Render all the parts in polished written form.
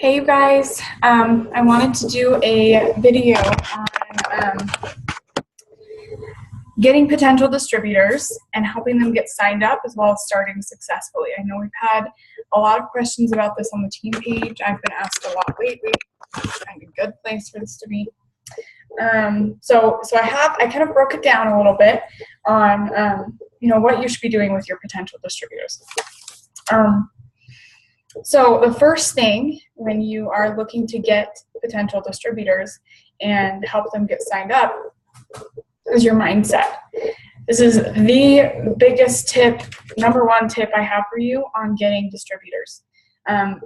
Hey you guys, I wanted to do a video on getting potential distributors and helping them get signed up as well as starting successfully. I know we've had a lot of questions about this on the team page. I've been asked a lot lately. It's kind of a good place for this to be. So I kind of broke it down a little bit on what you should be doing with your potential distributors. So the first thing when you are looking to get potential distributors and help them get signed up is your mindset. This is the biggest tip, number one tip I have for you on getting distributors.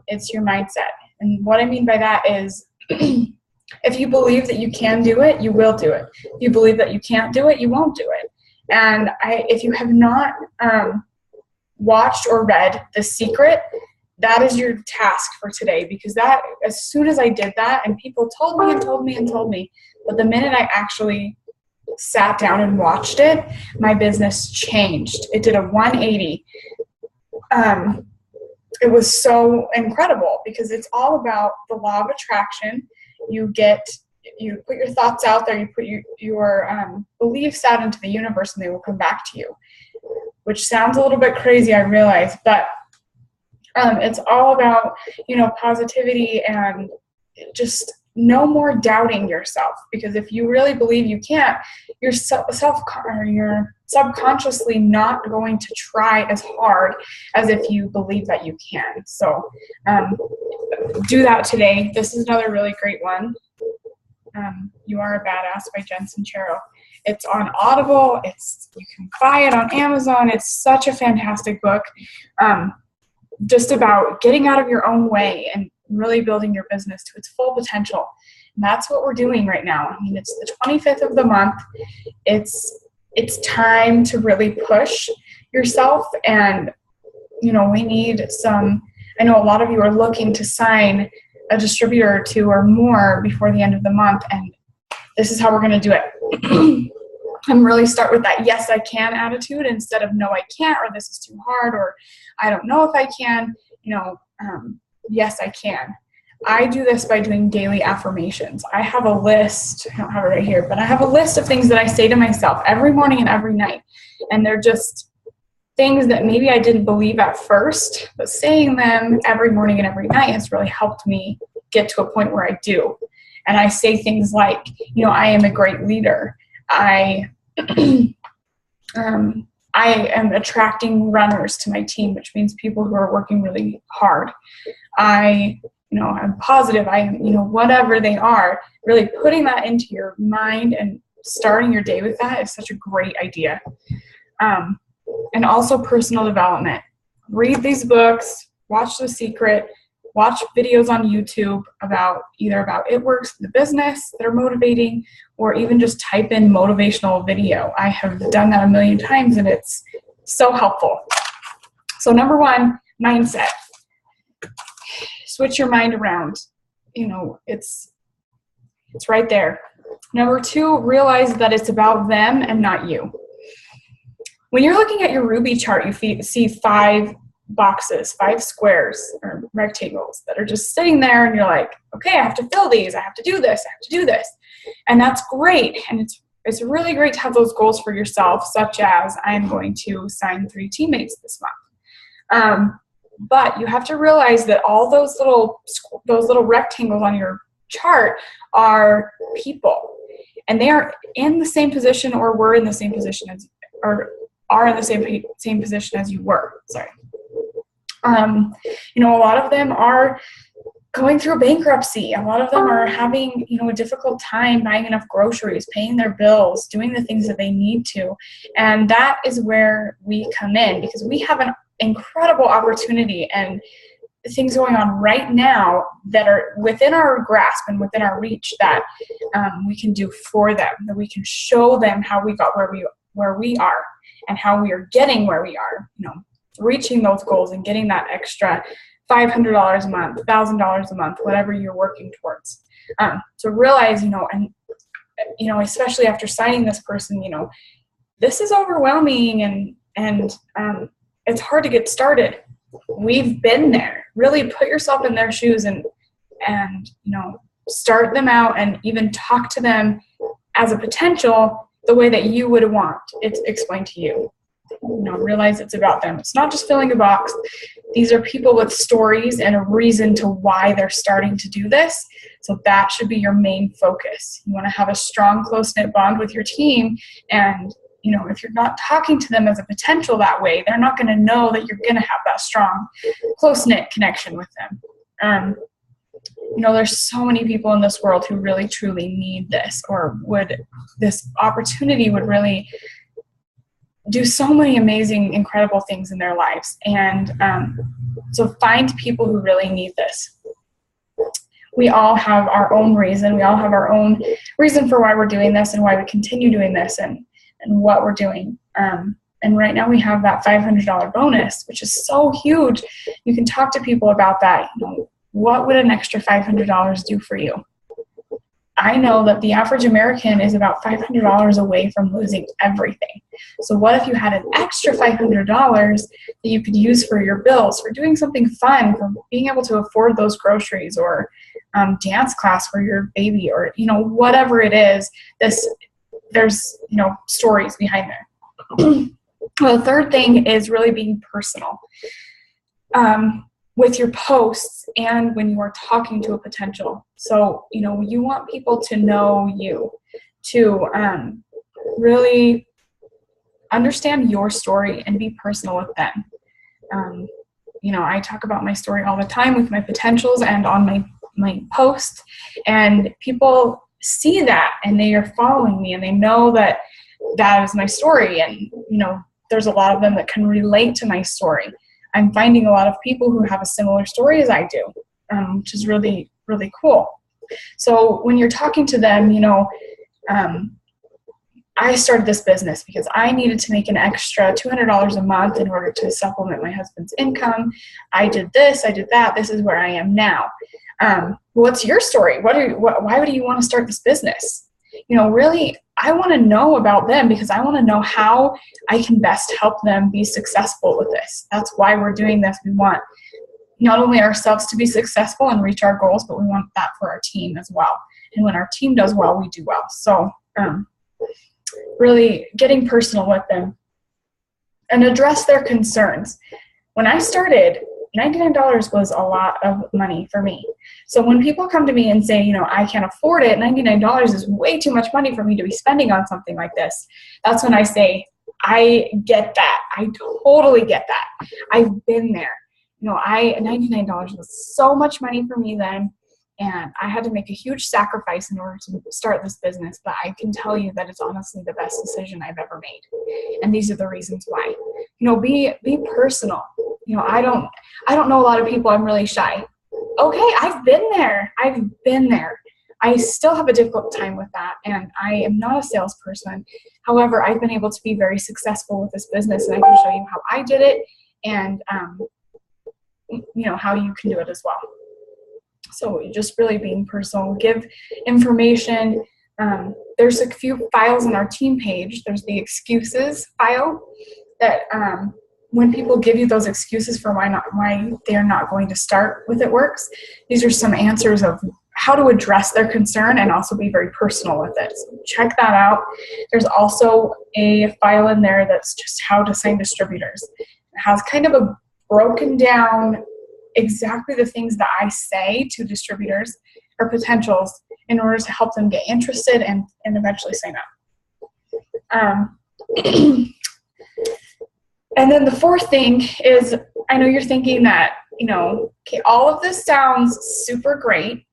It's your mindset. And what I mean by that is if you believe that you can do it, you will do it. If you believe that you can't do it, you won't do it. And if you have not watched or read The Secret, that is your task for today, because that, as soon as I did that, and people told me, but the minute I actually sat down and watched it, my business changed. It did a 180. It was so incredible because it's all about the law of attraction. You put your thoughts out there, you put your beliefs out into the universe, and they will come back to you, which sounds a little bit crazy, I realize, but it's all about, positivity and just no more doubting yourself. Because if you really believe you can't, you're subconsciously not going to try as hard as if you believe that you can. So do that today. This is another really great one. You Are a Badass by Jen Sincero. It's on Audible. You can buy it on Amazon. It's such a fantastic book. Just about getting out of your own way and really building your business to its full potential. And that's what we're doing right now. I mean, it's the 25th of the month. It's time to really push yourself. And, we need I know a lot of you are looking to sign a distributor or two or more before the end of the month. And this is how we're going to do it. And really start with that yes, I can attitude instead of no, I can't, or this is too hard, or I don't know if I can. Yes, I can. I do this by doing daily affirmations. I have a list. I don't have it right here, but I have a list of things that I say to myself every morning and every night. And they're just things that maybe I didn't believe at first, but saying them every morning and every night has really helped me get to a point where I do. And I say things like, I am a great leader. I am attracting runners to my team, which means people who are working really hard. I'm positive. Whatever they are, really putting that into your mind and starting your day with that is such a great idea. And also personal development. Read these books, watch The Secret, watch videos on YouTube about It Works, the business that are motivating, or even just type in motivational video. I have done that a million times and it's so helpful. So number one, mindset. Switch your mind around. It's right there. Number two, realize that it's about them and not you. When you're looking at your Ruby chart, you see 5 boxes, 5 squares or rectangles that are just sitting there, and you're like, okay, I have to fill these, I have to do this, I have to do this. And that's great. And it's really great to have those goals for yourself, such as I'm going to sign 3 teammates this month. But you have to realize that all those little rectangles on your chart are people, and they are in the same position or were in the same position as, or are in the same position as you were. Sorry. A lot of them are going through bankruptcy. A lot of them are having, a difficult time buying enough groceries, paying their bills, doing the things that they need to. And that is where we come in, because we have an incredible opportunity and things going on right now that are within our grasp and within our reach that we can do for them, that we can show them how we got where we are and how we are getting where we are, reaching those goals and getting that extra $500 a month, $1,000 a month, whatever you're working towards. So realize, and especially after signing this person, this is overwhelming and it's hard to get started. We've been there. Really put yourself in their shoes and and, start them out and even talk to them as a potential the way that you would want it explained to you. Realize it's about them. It's not just filling a box. These are people with stories and a reason to why they're starting to do this. So that should be your main focus. You want to have a strong, close-knit bond with your team. And, if you're not talking to them as a potential that way, they're not going to know that you're going to have that strong, close-knit connection with them. There's so many people in this world who really, truly need this, or this opportunity would really do so many amazing, incredible things in their lives. And so find people who really need this. We all have our own reason. We all have our own reason for why we're doing this and why we continue doing this and what we're doing. And right now we have that $500 bonus, which is so huge. You can talk to people about that. What would an extra $500 do for you? I know that the average American is about $500 away from losing everything. So what if you had an extra $500 that you could use for your bills, for doing something fun, for being able to afford those groceries, or dance class for your baby, or, whatever it is. There's stories behind there. Well, the third thing is really being personal with your posts and when you are talking to a potential. So, you want people to know you, to really understand your story and be personal with them. I talk about my story all the time with my potentials and on my posts, and people see that and they are following me and they know that is my story. And, there's a lot of them that can relate to my story. I'm finding a lot of people who have a similar story as I do, which is really, really cool. So when you're talking to them, I started this business because I needed to make an extra $200 a month in order to supplement my husband's income. I did this, I did that. This is where I am now. What's your story? Why would you want to start this business? Really, I want to know about them because I want to know how I can best help them be successful with this. That's why we're doing this. We want not only ourselves to be successful and reach our goals, but we want that for our team as well. And when our team does well, we do well. So really getting personal with them and address their concerns. When I started, $99 was a lot of money for me. So when people come to me and say, I can't afford it, $99 is way too much money for me to be spending on something like this, that's when I say, I get that. I totally get that. I've been there. $99 was so much money for me then, and I had to make a huge sacrifice in order to start this business, but I can tell you that it's honestly the best decision I've ever made. And these are the reasons why. Be personal. I don't know a lot of people. I'm really shy. Okay, I've been there. I still have a difficult time with that, and I am not a salesperson. However, I've been able to be very successful with this business, and I can show you how I did it and, how you can do it as well. So just really being personal, give information. There's a few files on our team page. There's the excuses file that when people give you those excuses for why they're not going to start with It Works, these are some answers of how to address their concern and also be very personal with it. So check that out. There's also a file in there that's just how to sign distributors. It has kind of a broken down exactly the things that I say to distributors or potentials in order to help them get interested and eventually sign up. And then the fourth thing is, I know you're thinking that, okay, all of this sounds super great,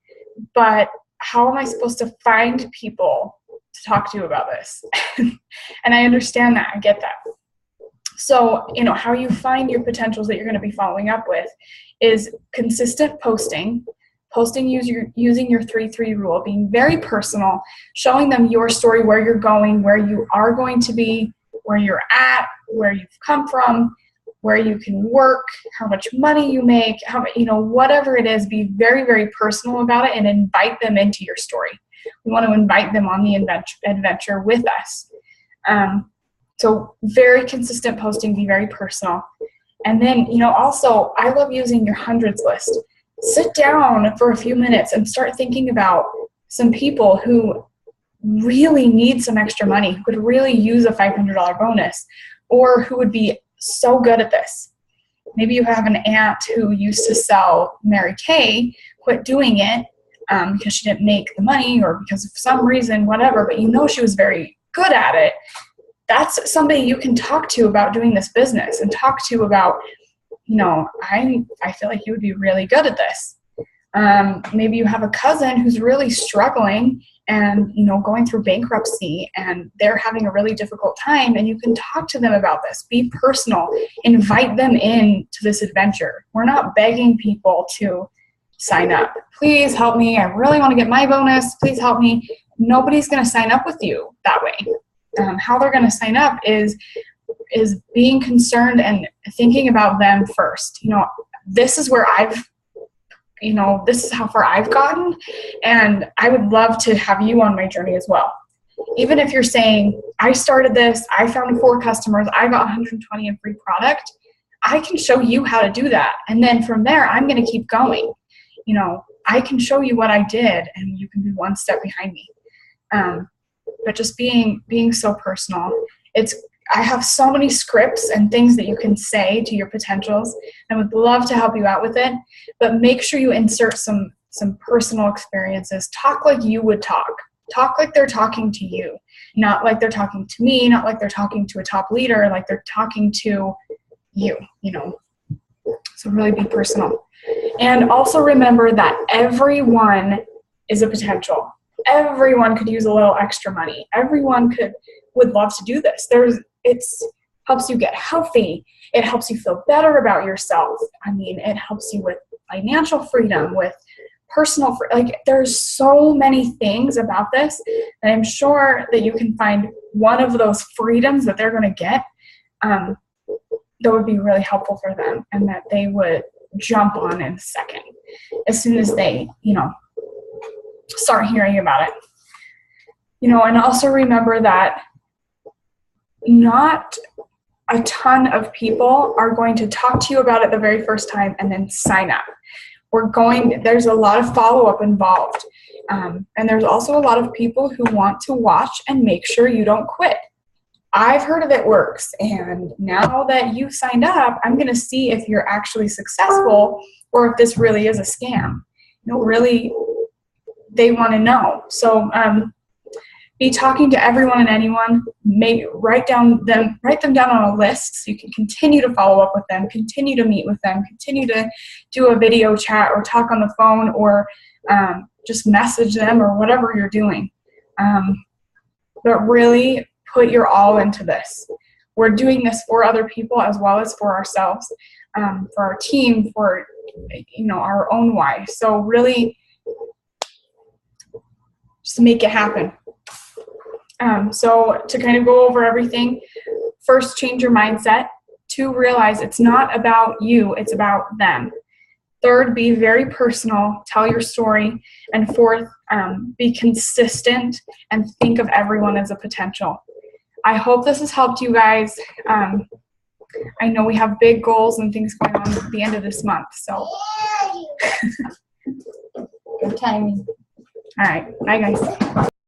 but how am I supposed to find people to talk to about this? And I understand that. I get that. So, how you find your potentials that you're going to be following up with is consistent posting using your 3-3 rule, being very personal, showing them your story, where you're going, where you are going to be, where you're at, where you've come from, where you can work, how much money you make, whatever it is, be very, very personal about it and invite them into your story. We want to invite them on the adventure with us. So very consistent posting, be very personal. And then, also, I love using your hundreds list. sit down for a few minutes and start thinking about some people who really need some extra money, who could really use a $500 bonus, or who would be so good at this. Maybe you have an aunt who used to sell Mary Kay, quit doing it because she didn't make the money or because of some reason, whatever, but you know she was very good at it. That's somebody you can talk to about doing this business and talk to about, you know, I feel like you would be really good at this. Maybe you have a cousin who's really struggling and, you know, going through bankruptcy and they're having a really difficult time, and you can talk to them about this. Be personal. Invite them in to this adventure. We're not begging people to sign up. Please help me. I really want to get my bonus. Please help me. Nobody's going to sign up with you that way. How they're going to sign up is being concerned and thinking about them first. You know, this is where this is how far I've gotten, and I would love to have you on my journey as well. Even if you're saying, I started this, I found 4 customers, I got 120 in free product, I can show you how to do that. And then from there, I'm going to keep going. You know, I can show you what I did, and you can be one step behind me. But just being so personal. I have so many scripts and things that you can say to your potentials. I would love to help you out with it, but make sure you insert some personal experiences. Talk like you would talk. Talk like they're talking to you, not like they're talking to me, not like they're talking to a top leader, like they're talking to you, you know. So really be personal. And also remember that everyone is a potential. Everyone could use a little extra money. Everyone would love to do this. It helps you get healthy. It helps you feel better about yourself. I mean, it helps you with financial freedom, with personal freedom. Like, there's so many things about this that I'm sure that you can find one of those freedoms that they're going to get that would be really helpful for them, and that they would jump on in a second as soon as they, you know, start hearing about it. You know, and also remember that not a ton of people are going to talk to you about it the very first time and then sign up. There's a lot of follow-up involved. And there's also a lot of people who want to watch and make sure you don't quit. I've heard of it works, and now that you've signed up, I'm going to see if you're actually successful or if this really is a scam. You know, really, they want to know. So be talking to everyone and anyone. Write them down on a list so you can continue to follow up with them, continue to meet with them, continue to do a video chat or talk on the phone, or just message them, or whatever you're doing. But really put your all into this. We're doing this for other people as well as for ourselves, for our team, for, you know, our own why. So really just make it happen. So to kind of go over everything, first, change your mindset. 2, realize it's not about you, it's about them. 3rd, be very personal, tell your story. And 4th, be consistent and think of everyone as a potential. I hope this has helped you guys. I know we have big goals and things going on at the end of this month, so. Good timing. All right, bye guys.